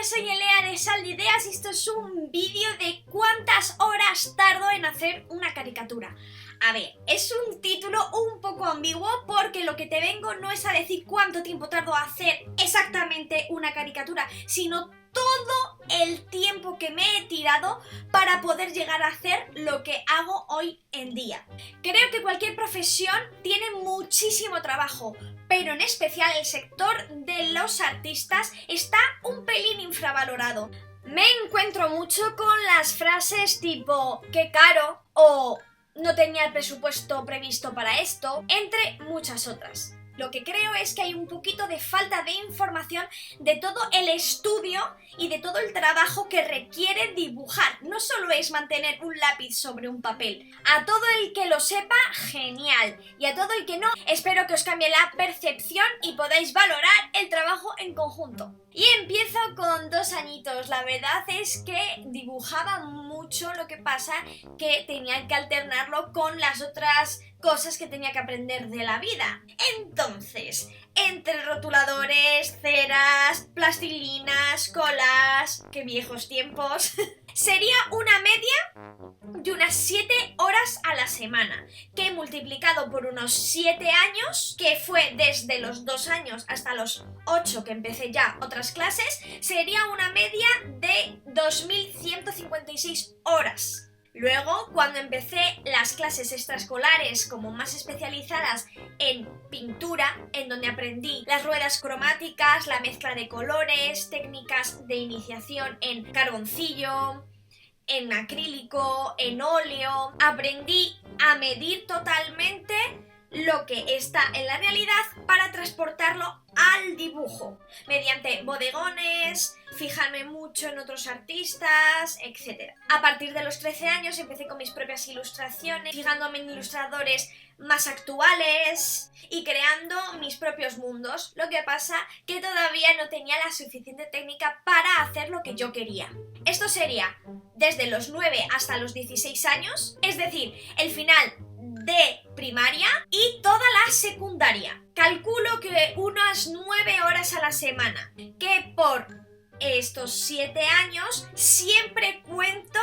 yo soy Elea de Sal de Ideas y esto es un vídeo de cuántas horas tardo en hacer una caricatura. A ver, es un título un poco ambiguo porque lo que te vengo no es a decir cuánto tiempo tardo a hacer exactamente una caricatura, sino todo el tiempo que me he tirado para poder llegar a hacer lo que hago hoy en día. Creo que cualquier profesión tiene muchísimo trabajo, pero en especial el sector de los artistas está un pelín infravalorado. Me encuentro mucho con las frases tipo "qué caro" o "no tenía el presupuesto previsto para esto", entre muchas otras. Lo que creo es que hay un poquito de falta de información de todo el estudio y de todo el trabajo que requiere dibujar. No solo es mantener un lápiz sobre un papel. A todo el que lo sepa, genial. Y a todo el que no, espero que os cambie la percepción y podáis valorar el trabajo en conjunto. Y empiezo con 2 añitos. La verdad es que dibujaba mucho, lo que pasa que tenía que alternarlo con las otras cosas que tenía que aprender de la vida. Entonces, entre rotuladores, ceras, plastilinas, colas, qué viejos tiempos, sería una media de unas 7 horas a la semana, que multiplicado por unos 7 años, que fue desde los 2 años hasta los 8 que empecé ya otras clases, sería una media de 2156 horas. Luego, cuando empecé las clases extraescolares como más especializadas en pintura, en donde aprendí las ruedas cromáticas, la mezcla de colores, técnicas de iniciación en carboncillo, en acrílico, en óleo, aprendí a medir totalmente lo que está en la realidad para transportarlo al dibujo, mediante bodegones, fijarme mucho en otros artistas, etc. A partir de los 13 años empecé con mis propias ilustraciones, fijándome en ilustradores más actuales y creando mis propios mundos. Lo que pasa que todavía no tenía la suficiente técnica para hacer lo que yo quería. Esto sería desde los 9 hasta los 16 años, es decir, el final de primaria y toda la secundaria. Calculo que unas 9 horas a la semana, que por estos 7 años siempre cuento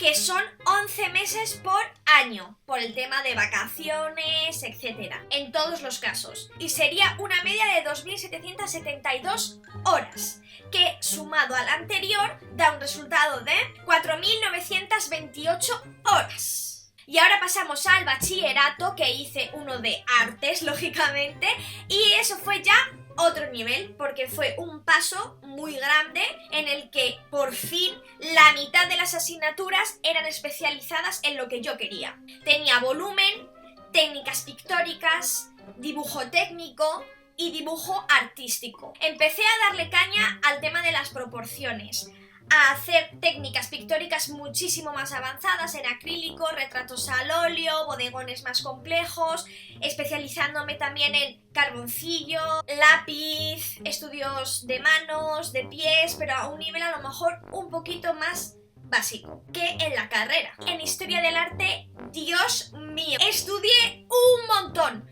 que son 11 meses por año, por el tema de vacaciones, etc. En todos los casos. Y sería una media de 2.772 horas, que sumado al anterior da un resultado de 4.928 horas. Y ahora pasamos al bachillerato, que hice uno de artes, lógicamente, y eso fue ya otro nivel, porque fue un paso muy grande en el que por fin la mitad de las asignaturas eran especializadas en lo que yo quería. Tenía volumen, técnicas pictóricas, dibujo técnico y dibujo artístico. Empecé a darle caña al tema de las proporciones, a hacer técnicas pictóricas muchísimo más avanzadas en acrílico, retratos al óleo, bodegones más complejos, especializándome también en carboncillo, lápiz, estudios de manos, de pies, pero a un nivel a lo mejor un poquito más básico que en la carrera. En historia del arte, Dios mío, estudié un montón,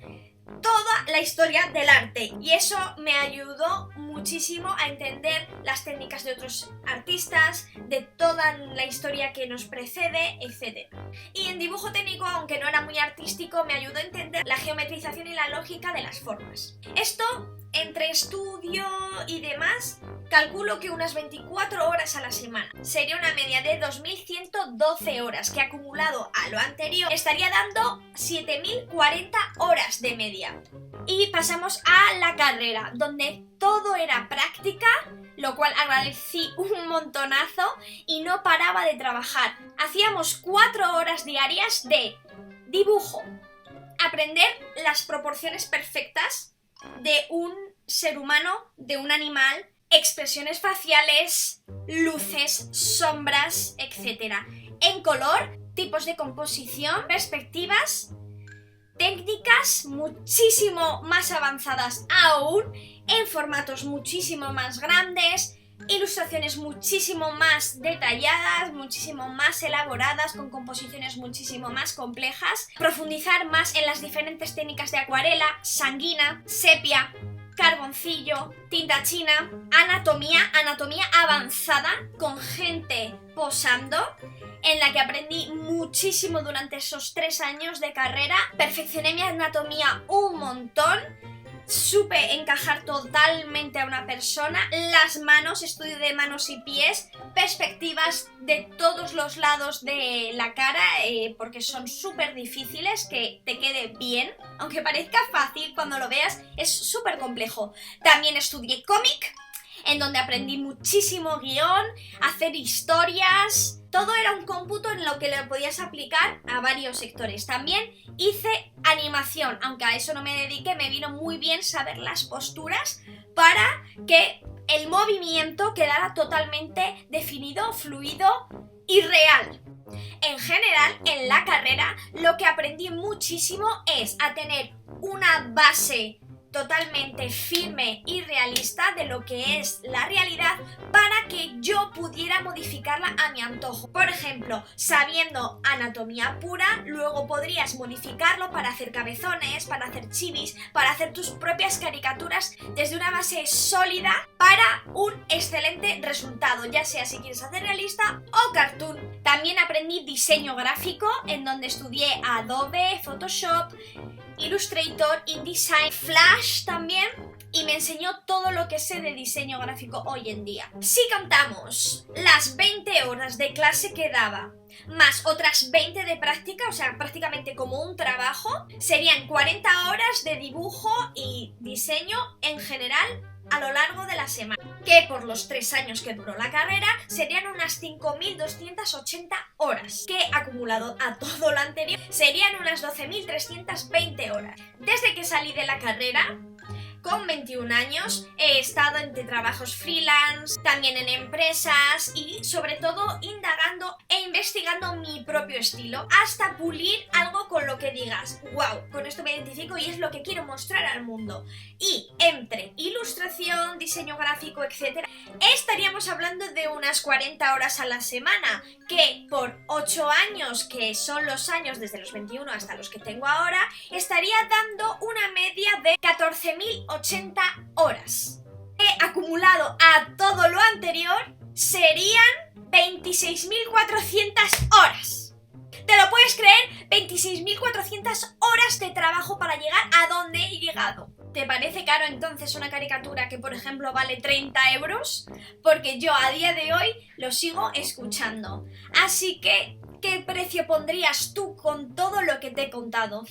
toda la historia del arte, y eso me ayudó muchísimo a entender las técnicas de otros artistas, de toda la historia que nos precede, etc. Y en dibujo técnico, aunque no era muy artístico, me ayudó a entender la geometrización y la lógica de las formas. Esto, entre estudio y demás, calculo que unas 24 horas a la semana. Sería una media de 2.112 horas, que acumulado a lo anterior estaría dando 7.040 horas de media. Y pasamos a la carrera, donde todo era práctica, lo cual agradecí un montonazo y no paraba de trabajar. Hacíamos 4 horas diarias de dibujo, aprender las proporciones perfectas de un ser humano, de un animal, expresiones faciales, luces, sombras, etc. En color, tipos de composición, perspectivas, técnicas muchísimo más avanzadas aún, en formatos muchísimo más grandes, ilustraciones muchísimo más detalladas, muchísimo más elaboradas, con composiciones muchísimo más complejas, profundizar más en las diferentes técnicas de acuarela, sanguina, sepia, carboncillo, tinta china, anatomía avanzada con gente posando, en la que aprendí muchísimo durante esos 3 años de carrera. Perfeccioné mi anatomía un montón. Supe encajar totalmente a una persona, las manos, estudio de manos y pies, perspectivas de todos los lados de la cara, porque son súper difíciles que te quede bien. Aunque parezca fácil cuando lo veas, es súper complejo. También estudié cómic, en donde aprendí muchísimo guión, hacer historias. Todo era un cómputo en lo que le podías aplicar a varios sectores. También hice animación, aunque a eso no me dediqué, me vino muy bien saber las posturas para que el movimiento quedara totalmente definido, fluido y real. En general, en la carrera, lo que aprendí muchísimo es a tener una base totalmente firme y realista de lo que es la realidad para que yo pudiera modificarla a mi antojo. Por ejemplo, sabiendo anatomía pura, luego podrías modificarlo para hacer cabezones, para hacer chivis, para hacer tus propias caricaturas desde una base sólida para un excelente resultado, ya sea si quieres hacer realista o cartoon. También aprendí diseño gráfico, en donde estudié Adobe, Photoshop, Illustrator, InDesign, Flash también, y me enseñó todo lo que sé de diseño gráfico hoy en día. Si contamos las 20 horas de clase que daba, más otras 20 de práctica, o sea, prácticamente como un trabajo, serían 40 horas de dibujo y diseño en general a lo largo de la semana, que por los 3 años que duró la carrera serían unas 5.280 horas, que acumulado a todo lo anterior serían unas 12.320 horas. Desde que salí de la carrera, con 21 años, he estado entre trabajos freelance, también en empresas y sobre todo indagando e investigando mi propio estilo hasta pulir algo con lo que digas, wow, con esto me identifico y es lo que quiero mostrar al mundo. Y entre ilustración, diseño gráfico, etc., estaríamos hablando de unas 40 horas a la semana, que por 8 años, que son los años desde los 21 hasta los que tengo ahora, estaría dando una media de 14.080 horas. He acumulado a todo lo anterior serían 26.400 horas. ¿Te lo puedes creer? 26.400 horas de trabajo para llegar a donde he llegado. ¿Te parece caro entonces una caricatura que, por ejemplo, vale 30 euros? Porque yo a día de hoy lo sigo escuchando. Así que, ¿qué precio pondrías tú con todo lo que te he contado?